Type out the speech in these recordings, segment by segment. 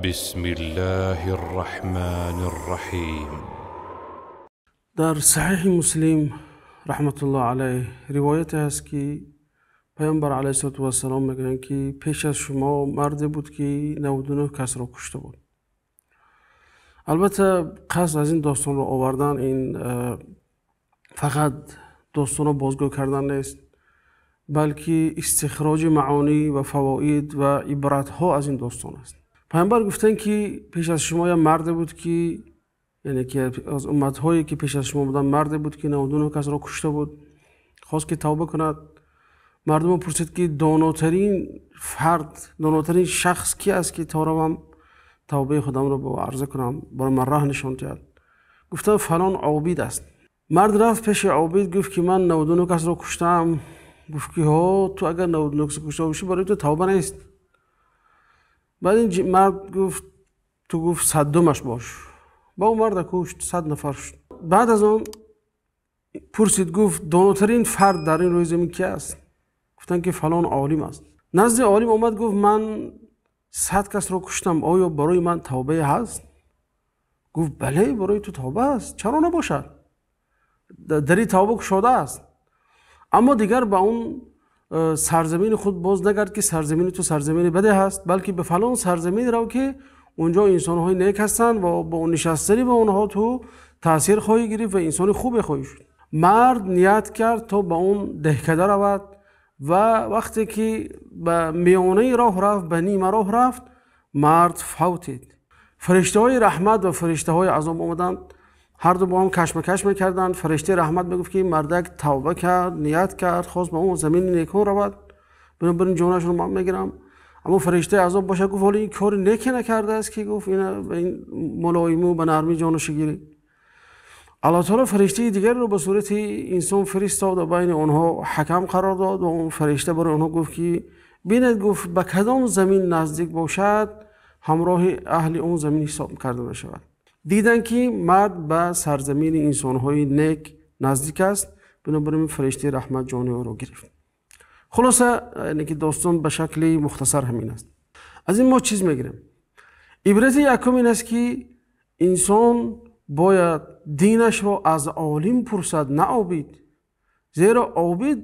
بسم الله الرحمن الرحیم. در صحیح مسلم رحمت الله علیه روایت است که پیامبر علیه السلام میگن که پیش از شما مردی بود که 99 کس را کشته بود. البته قصد از این داستان را آوردن این فقط داستان را بازگو کردن نیست، بلکه استخراج معانی و فواید و عبرت ها از این داستان است. پیامبر گفتن که پیش از شما یه مرد بود که یعنی که از امت هایی که پیش از شما بودن مرد بود که 99 کس را کشته بود. خواست که توبه کند. مردم پرسید که داناترین فرد، داناترین شخص کی است که تا رو توبه خودم رو با عرضه کنم، برای من راه نشان دهد. گفتن فلان عابد است. مرد رفت پیش عابد گفت که من 99 کس را کشتم. گفت که ها تو اگر 99 کس کشته باشی برای تو توبه نیست. بعد این مرد گفت تو گفت 100مش باش. با اون مرد کشت، 100 نفر شد. بعد از اون پرسید گفت داناترین فرد در این روی زمین کی است؟ گفتن که فلان عالم است. نزد عالم اومد گفت من 100 کس را کشتم، آیا برای من توبه هست؟ گفت بله برای تو توبه است، چرا نباشد؟ دری توبه شده است. اما دیگر با اون سرزمین خود باز نگرد که سرزمین تو سرزمین بده هست، بلکه به فلان سرزمین رو که اونجا انسان های نیک هستند و با اون نشستنی به اونها تو تاثیر خواهی گرفت و انسان خوب خواهی شد. مرد نیت کرد تا با اون دهکده رود و وقتی که به میانه راه رفت، به نیمه راه رفت، مرد فوتید. فرشته های رحمت و فرشته های عذاب اومدند، هر دو با هم کشمکش میکردند. فرشته رحمت میگفت که مردک توبه کرد، نیت کرد، خواست به اون زمین نیکون رود، بنابراین جونش رو من میگیرم. اما فرشته عذاب باشه گفت حالا این کار نیکی نکرده است که گفت این ملایمی و به نرمی جانش گیری. الله تعالی فرشته دیگر رو به صورت انسان فرستاد و بین آنها حکم قرار داد و اون فرشته برای آنها گفت که ببینید گفت به کدام زمین نزدیک باشد همراه اهل اون زمین حساب کرده بشود. دیدن که مرد به سرزمین انسان‌های نیک نزدیک است، بنابراین فرشته رحمت جان او را گرفت. خلاصه یعنی که داستان به شکل مختصر همین است. از این ما چیز میگیریم. عبرت یکم این است که انسان باید دینش را از عالم پرسد، نه عابد. زیرا عابد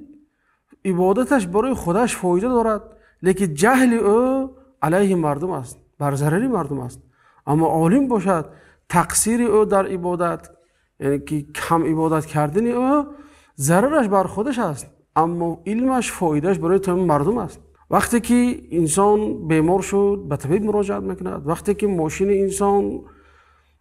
عبادتش برای خودش فایده دارد، لیکن جهل او علیه مردم است، بر ضرر مردم است. اما عالم باشد تقصیر او در عبادت، یعنی که کم عبادت کردن او ضررش بر خودش است، اما علمش فایدهش برای تمام مردم است. وقتی که انسان بیمار شد به طبیب مراجعت میکند، وقتی که ماشین انسان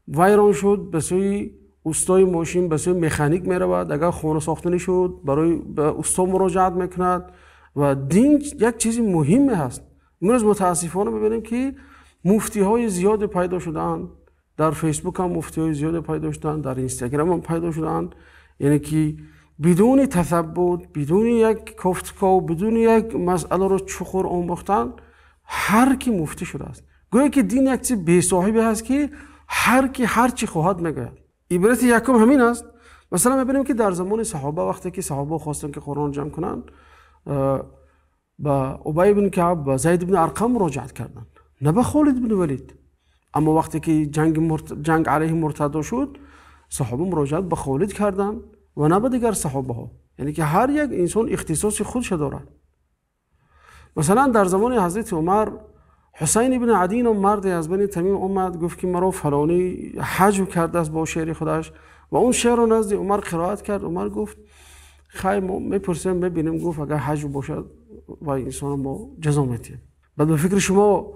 ویران شد به سوی استای ماشین، به سوی مکانیک میرود، اگر خانه ساختنی شد برای به استا مراجعت میکند. و دین یک چیز مهمی هست. امروز متاسفانه میبینیم که مفتی های زیاد پیدا شدن، در فیسبوک هم مفتی های زیاد پیدا شدن، در اینستاگرام هم پیدا شدن، یعنی که بدون تثبت، بدون یک گفتگو، بدون یک مسئله رو چخور آموختن، هر کی مفتی شده است. گویا که دین یک چیز بی صاحبی هست که هر کی هر چی خواهد میگه. عبرت یکم همین است. مثلا میبینیم که در زمان صحابه وقتی که صحابه خواستن که قرآن جمع کنن، با ابی بن کعب و زید بن ارقم مراجعت کردن، نه به خالد بن ولید. اما وقتی که جنگ علیه مرتد شد، صحابه مراجعت به خالد کردن و نه به دیگر صحابه ها. یعنی که هر یک انسان اختصاص خودش دارد. مثلا در زمان حضرت عمر، حسین بن عدی و مردی از بنی تمیم اومد گفت که مرا فلانی حج کرده است با شعر خودش و اون شعر رو نزد عمر قرائت کرد. عمر گفت خیر ما میپرسیم ببینیم، گفت اگر حج باشد و انسان ما جزا میدیم. بعد به فکر شما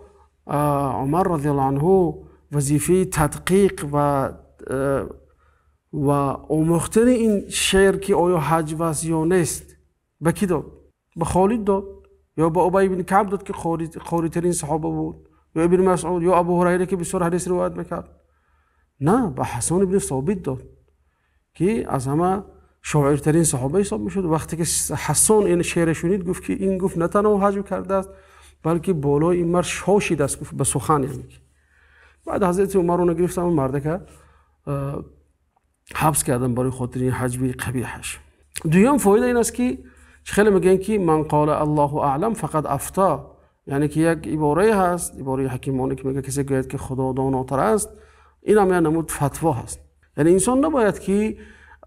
عمر رضی الله عنه وظیفه تدقیق و آموختن این شعر که آیا حج است یا نیست به کی داد؟ به خالد داد یا به ابی بن کعب داد که قاری ترین صحابه بود، یا ابن مسعود یا ابو هریره که بسیار حدیث روایت میکرد؟ نه، به حسن بن ثابت داد که از همه شاعرترین صحابه حساب میشد. وقتی که حسن این شعر شنید گفت که این گفت نه تنها حج کرده است بلکه بالای این مرد شاشید است، گفت به سخن. یعنی بعد حضرت عمر رو گرفتن اون مرد که حبس کردن برای خاطر این حجبی قبیحش. دویم فایده این است که خیلی میگن که من قال الله اعلم فقط افتا، یعنی که یک عباره هست، عباره حکیمانه که میگه کسی گوید که خدا داناتر است، این هم یک نمود فتوا هست. یعنی انسان نباید که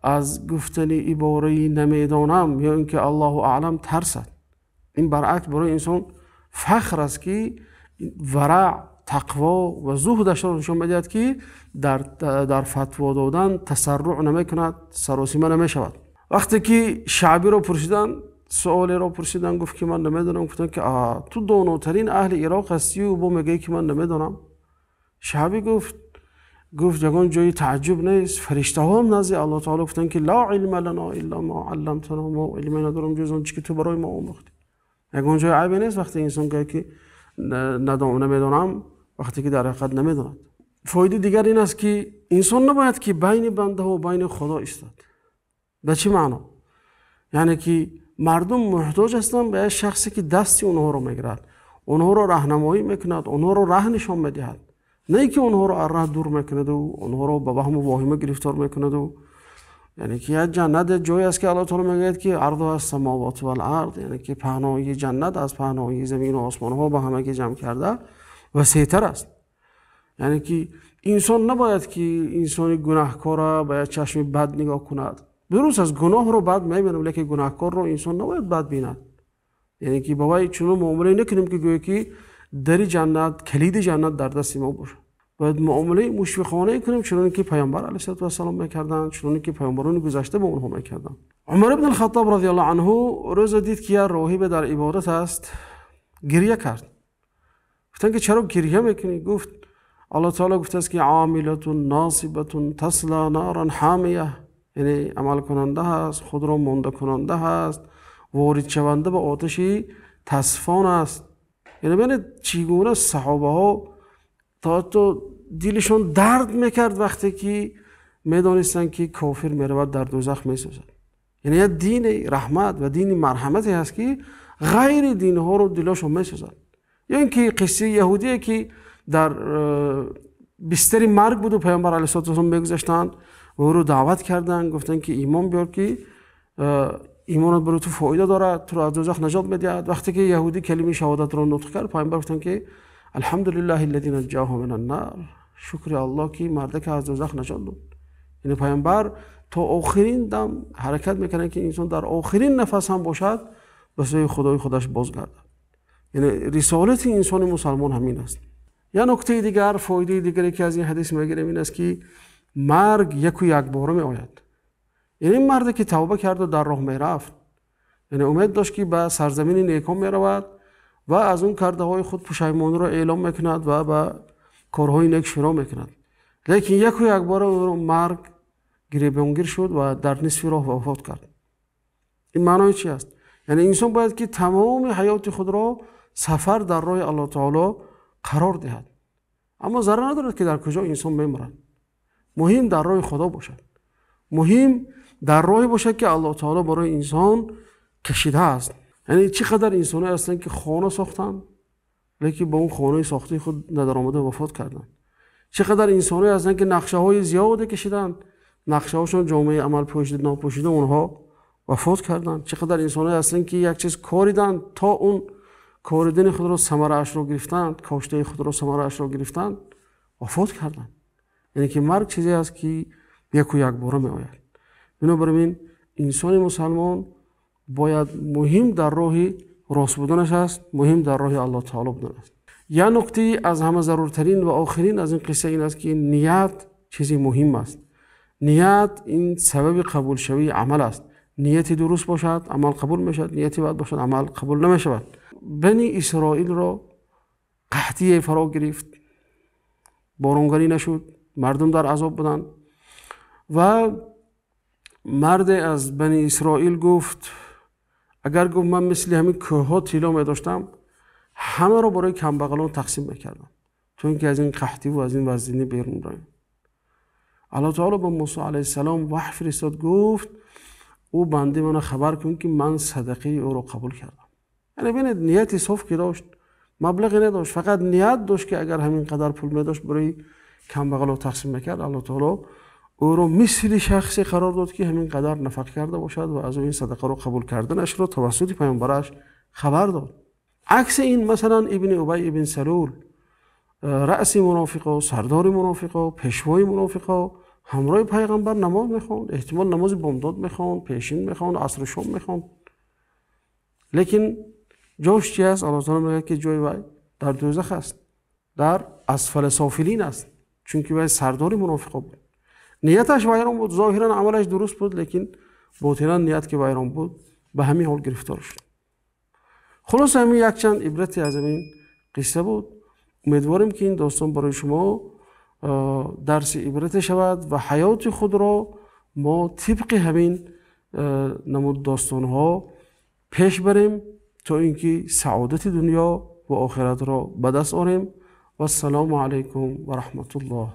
از گفتن عباره نمیدانم یا اینکه الله اعلم ترسد. این برعکس برای انسان فخر است که ورع، تقوا و زهدش را نشان میدهد که در فتوا دادن تسرع نمیکند، سراسیمه نمیشود. وقتی که شعبی را پرسیدن، سوالی را پرسیدن، گفت که من نمیدونم. گفتن که تو داناترین اهل عراق هستی و با میگی که من نمیدونم. شعبی گفت یگان جای تعجب نیست، فرشته ها هم نزد الله تعالی گفتن که لا علم لنا الا ما علمتنا، ما علمی ندارم جز آنچه که تو برای ما آموختی. یگان جای عیبی نیست وقتی انسان گوید که نمیدونم، وقتی که در حقیقت نمیدوند. فایده دیگر این است که انسان نباید که بین بنده و بین خدا ایستاد. به چه معنا؟ یعنی که مردم محتاج هستند به شخصی که دستی اونها رو میگیرد، اونها رو راهنمایی میکند، اونها رو راه نشان میدهد، نه که اونها رو از راه دور میکند و اونها رو به وهم و واهمه گرفتار میکند. و یعنی که یک جنت جایی است که الله تعالی میگه که عرض السماوات و الارض، یعنی که پهنای جنت از پهنای زمین و آسمان ها به همگی جمع کرده وسیع‌تر است. یعنی که انسان نباید که انسان گناهکار را به چشم بد نگاه کند. درست از گناه رو بد میبینم، لیکن گناهکار رو انسان نباید بد بیند. یعنی که باید چنون معامله نکنیم که گویا که در جنت، کلید جنت در دست ما باشه. باید معامله مشفقانه کنیم چنون که پیامبر علیه السلام میکردند، چنون که پیامبران گذشته به اونها میکردند. عمر بن الخطاب رضی الله عنه روز دید که یه راهب در عبادت است، گریه کرد. گفتن که چرا گریه میکنی؟ گفت الله تعالی گفته است که عاملة ناصبة تصلی نارا حامیه، یعنی عمل کننده هست، خود را مانده کننده هست، وارد شونده به آتشی تصفان است. یعنی ببینید چگونه صحابه ها تا دلشون درد میکرد وقتی که میدانستن که کافر میرود در دوزخ میسوزد. یعنی یه دین رحمت و دین مرحمتی هست که غیر دین ها رو دلشون میسوزد. یا اینکه قصه یهودیه که در بستر مرگ بود و پیامبر علیه السلام میگذاشتند و او رو دعوت کردن، گفتن که ایمان بیار که ایمانت برای تو فایده دارد، تو رو از دوزخ نجات میدهد. وقتی که یهودی کلمه شهادت را نطق کرد، پیامبر گفتن که الحمدلله الذی نجاه من النار، شکر الله که مرده که از دوزخ نجات داد. یعنی پیامبر تا آخرین دم حرکت میکنه که انسان در آخرین نفس هم باشد به سوی خدای خودش بازگردد. یعنی رسالت انسان مسلمان همین است. یا نکته دیگر، فایده دیگری که از این حدیث میگیریم این است که مرگ یک و یک باره می آید. یعنی این مرد که توبه کرد و در راه می رفت، یعنی امید داشت که به سرزمین نیکان می رود و از اون کرده های خود پشیمانی را اعلام میکند و به کارهای نیک شروع میکند. لیکن یک و یک باره اون مرگ گریبانگیر شد و در نصف راه وفات کرد. این معنای چی است؟ یعنی انسان باید که تمام حیات خود را سفر در راه الله تعالی قرار دهد، اما ضرر ندارد که در کجا انسان میمیرد. مهم در راه خدا باشد، مهم در راهی باشد که الله تعالی برای انسان کشیده است. یعنی چقدر انسان‌ها هستند که خانه ساختند لیکن با اون خانه ساخته خود ندارآمده وفات کردند. چقدر انسان‌ها هستند که نقشه‌های زیاد کشیدند، نقشه‌هاشون جامعه عمل پوشیده ناپوشیده اونها وفات کردند. چقدر انسان‌ها هستند که یک چیز کاریدند تا اون کاریدن خود را ثمره اش را گرفتند، کاشته خود را ثمره اش را گرفتند، وفات کردند. یعنی که مرگ چیزی است که یک و یک باره می آید. بنابراین انسان مسلمان باید مهم در راه راست بودنش است، مهم در راه الله تعالی بودن است. یا نکته از همه ضرورترین و آخرین از این قصه این است که نیت چیزی مهم است. نیت این سبب قبول شوی عمل است. نیتی درست باشد عمل قبول میشد، نیتی بد باشد عمل قبول نمیشود. بنی اسرائیل را قحطی فرا گرفت، بارانگری نشد، مردم در عذاب بودند و مرد از بنی اسرائیل گفت اگر گفت من مثل همین کوه‌ها طلا می داشتم همه را برای کمبغلان تقسیم میکردم تو اینکه از این قحطی و از این وضعیت بیرون رایم. الله تعالی به موسی علیه السلام وحی فرستاد، گفت او بنده من خبر کن که من صدقه او را قبول کردم. یعنی ببینید نیتی صاف که داشت، مبلغی نداشت، فقط نیت داشت که اگر همین قدر پول می داشت برای کمبغلان تقسیم میکرد، الله تعالی او را مثل شخصی قرار داد که همین قدر نفق کرده باشد و از این صدقه رو قبول کردنش را توسط پیامبرش خبر داد. عکس این مثلا ابن ابی ابن سلول رأس منافقا، سردار منافقا، پیشوای منافقا همراه پیغمبر نماز میخوند، احتمال نماز بامداد میخوند، پیشین میخوند، عصر و شام میخوند. لیکن جاش چی است؟ الله تعالی میگه که جای وی در دوزخ است، در اسفل سافلین است، چون که وی سردار منافقا بود. نیتش ویران بود، ظاهرا عملش درست بود، لیکن باطنا نیت که ویران بود به همین حال گرفتار شد. خلاص همین یک چند عبرتی از این قصه بود. امیدواریم که این داستان برای شما درس عبرت شود و حیات خود را ما طبق همین نمود داستان ها پیش بریم تا اینکه سعادت دنیا و آخرت را به دست آوریم. و السلام علیکم و رحمت الله.